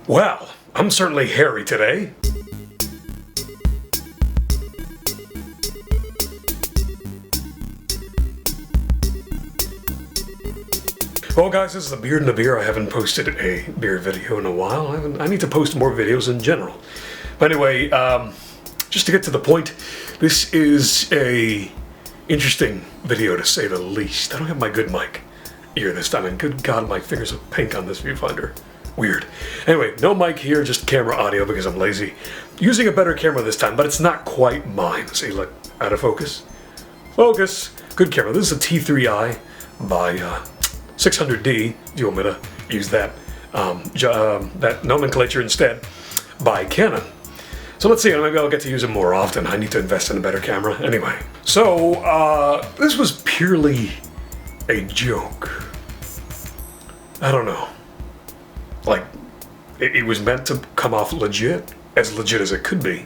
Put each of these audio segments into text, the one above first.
Well, I'm certainly hairy today. Well guys, this is The Beard and the Beer. I haven't posted a beer video in a while. I need to post more videos in general. But anyway, just to get to the point, this is a interesting video to say the least. I don't have my good mic here this time, and good God, my fingers are pink on this viewfinder. Weird. Anyway, no mic here, just camera audio because I'm lazy. Using a better camera this time, but it's not quite mine. See, look, out of focus. Focus! Good camera. This is a T3i by 600D. Do you want me to use that that nomenclature instead? By Canon. So let's see, maybe I'll get to use it more often. I need to invest in a better camera. Anyway, so this was purely a joke. I don't know. Like, it was meant to come off legit as it could be.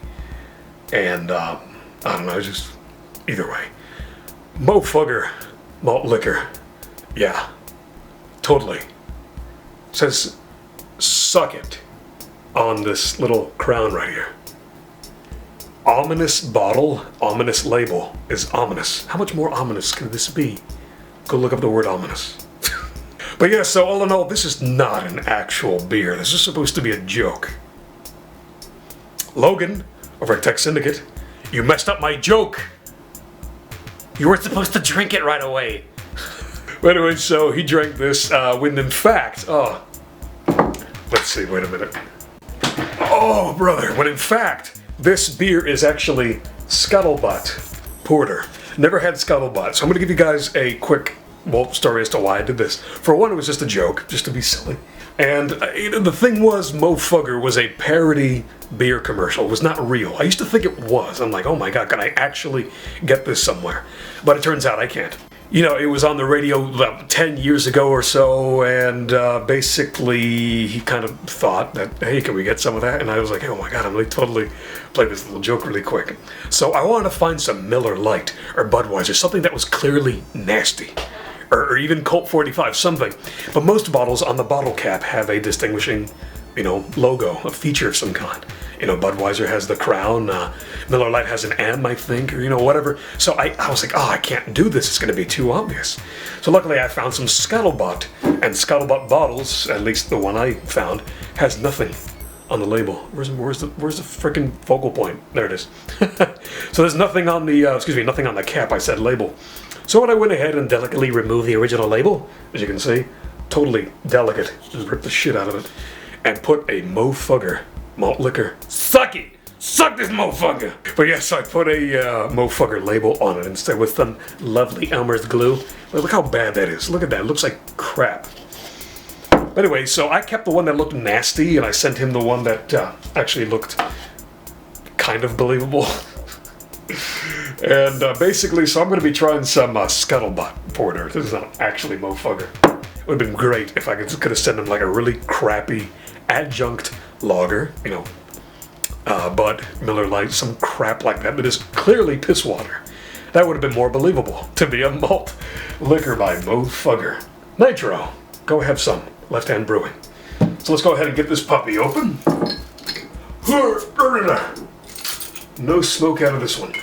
And, I don't know, just, either way. Moe Fugger Malt liquor. Yeah, totally. Says, suck it on this little crown right here. Ominous bottle, ominous label is ominous. How much more ominous can this be? Go look up the word ominous. But yeah, so all in all, this is not an actual beer. This is supposed to be a joke. Logan, over at Tech Syndicate, you messed up my joke. You weren't supposed to drink it right away. But anyway, so he drank this when in fact, let's see, wait a minute. Oh, brother, when in fact, this beer is actually Scuttlebutt Porter. Never had Scuttlebutt, so I'm going to give you guys a quick story as to why I did this. For one, it was just a joke, just to be silly. And the thing was, Moe Fugger was a parody beer commercial. It was not real. I used to think it was. I'm like, oh my God, can I actually get this somewhere? But it turns out I can't. You know, it was on the radio about 10 years ago or so, and basically he kind of thought that, hey, can we get some of that? And I was like, oh my God, I'm really totally playing this little joke really quick. So I wanted to find some Miller Lite or Budweiser, something that was clearly nasty. Or even Colt 45, something. But most bottles on the bottle cap have a distinguishing, logo, a feature of some kind. Budweiser has the crown, Miller Lite has an M, I think, or whatever. So I was like, oh, I can't do this, it's going to be too obvious. So luckily I found some Scuttlebutt, and Scuttlebutt bottles, at least the one I found, has nothing on the label. Where's the frickin' focal point? There it is. So there's nothing on the, nothing on the cap, I said label. So when I went ahead and delicately removed the original label, as you can see, totally delicate, just ripped the shit out of it, and put a Moe Fugger malt liquor. Suck it! Suck this Moe Fugger! But yes, I put a Moe Fugger label on it instead with some lovely Elmer's glue. Look how bad that is. Look at that, it looks like crap. But anyway, so I kept the one that looked nasty, and I sent him the one that actually looked kind of believable. And basically, so I'm going to be trying some Scuttlebutt Porter. This is not actually Moe Fugger. It would have been great if I could have sent him like a really crappy adjunct lager, Bud, Miller Lite, some crap like that, but is clearly piss water. That would have been more believable to be a malt liquor by Moe Fugger. Nitro, go have some. Left Hand Brewing. So let's go ahead and get this puppy open. No smoke out of this one.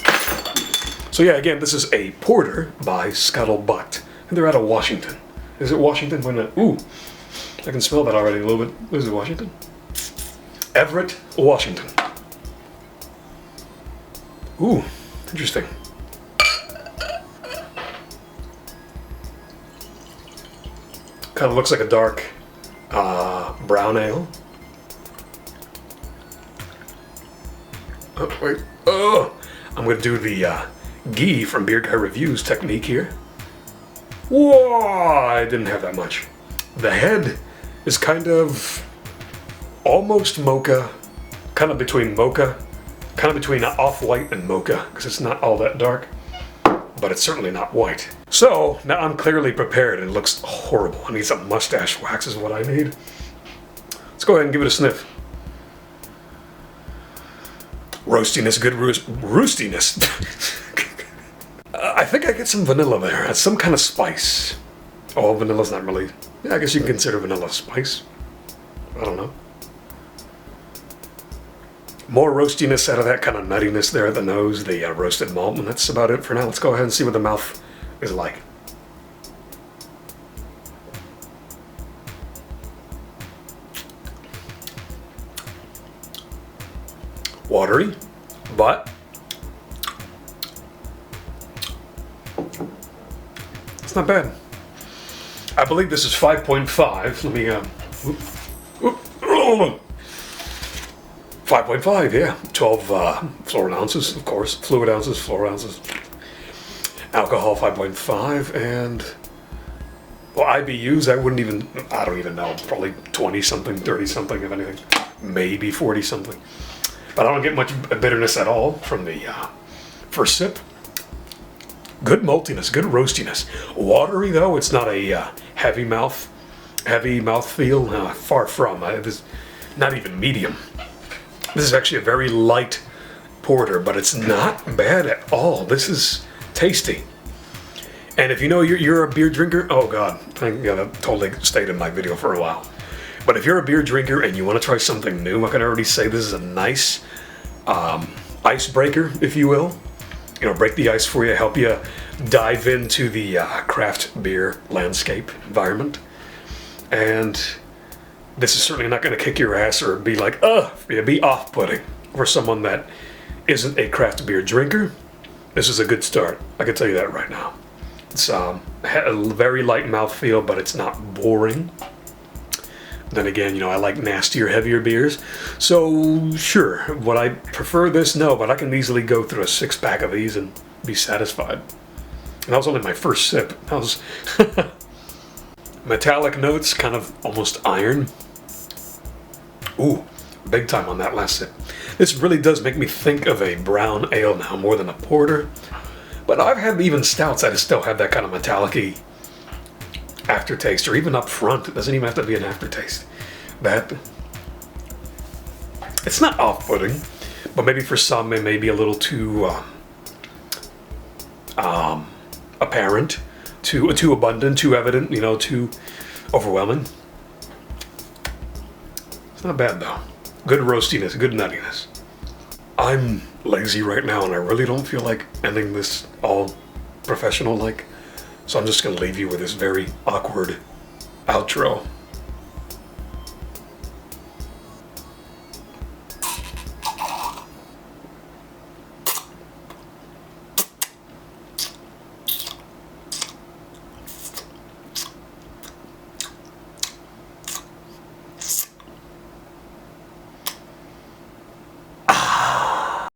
So yeah, again, this is a porter by Scuttlebutt. And they're out of Washington. Is it Washington? Why not? Ooh, I can smell that already a little bit. Is it Washington? Everett, Washington. Ooh, interesting. Kind of looks like a dark brown ale. Oh, wait. Oh! I'm going to do the ghee from Beer Guy Reviews technique here. Whoa! I didn't have that much. The head is kind of almost mocha, kind of between off-white and mocha, because it's not all that dark, but it's certainly not white. So, now I'm clearly prepared, and it looks horrible. I need some mustache wax is what I need. Let's go ahead and give it a sniff. Roastiness, good roostiness. I think I get some vanilla there. It's some kind of spice. Oh, vanilla's not really... Yeah, I guess you can consider vanilla spice. I don't know. More roastiness out of that kind of nuttiness there at the nose, the roasted malt, and that's about it for now. Let's go ahead and see what the mouth is like. Watery, but it's not bad. I believe this is 5.5. Let me 5.5, yeah. 12 fluid ounces, of course. Fluid ounces, fluid ounces. Alcohol 5.5, and well, IBUs, I don't even know. Probably 20 something, 30 something, if anything. Maybe 40 something. But I don't get much bitterness at all from the first sip. Good maltiness, good roastiness. Watery though, it's not a heavy mouth feel. Far from. It's not even medium. This is actually a very light porter, but it's not bad at all. This is tasty. And if you know you're a beer drinker, oh god, thank God, that totally stayed in my video for a while. But if you're a beer drinker and you want to try something new, I can already say this is a nice icebreaker, if you will. You know, break the ice for you, help you dive into the craft beer landscape environment. And this is certainly not going to kick your ass or be like, be off-putting for someone that isn't a craft beer drinker. This is a good start. I can tell you that right now. It's a very light mouthfeel, but it's not boring. Then again, you know, I like nastier, heavier beers. So, sure, would I prefer this? No, but I can easily go through a 6-pack of these and be satisfied. And that was only my first sip. That was metallic notes, kind of almost iron. Ooh, big time on that last sip. This really does make me think of a brown ale now more than a porter. But I've had even stouts that still have that kind of metallic-y aftertaste, or even up front. It doesn't even have to be an aftertaste. But it's not off-putting, but maybe for some it may be a little too apparent, too abundant, too evident, you know, too overwhelming. It's not bad though. Good roastiness, good nuttiness. I'm lazy right now and I really don't feel like ending this all professional like. So I'm just going to leave you with this very awkward outro.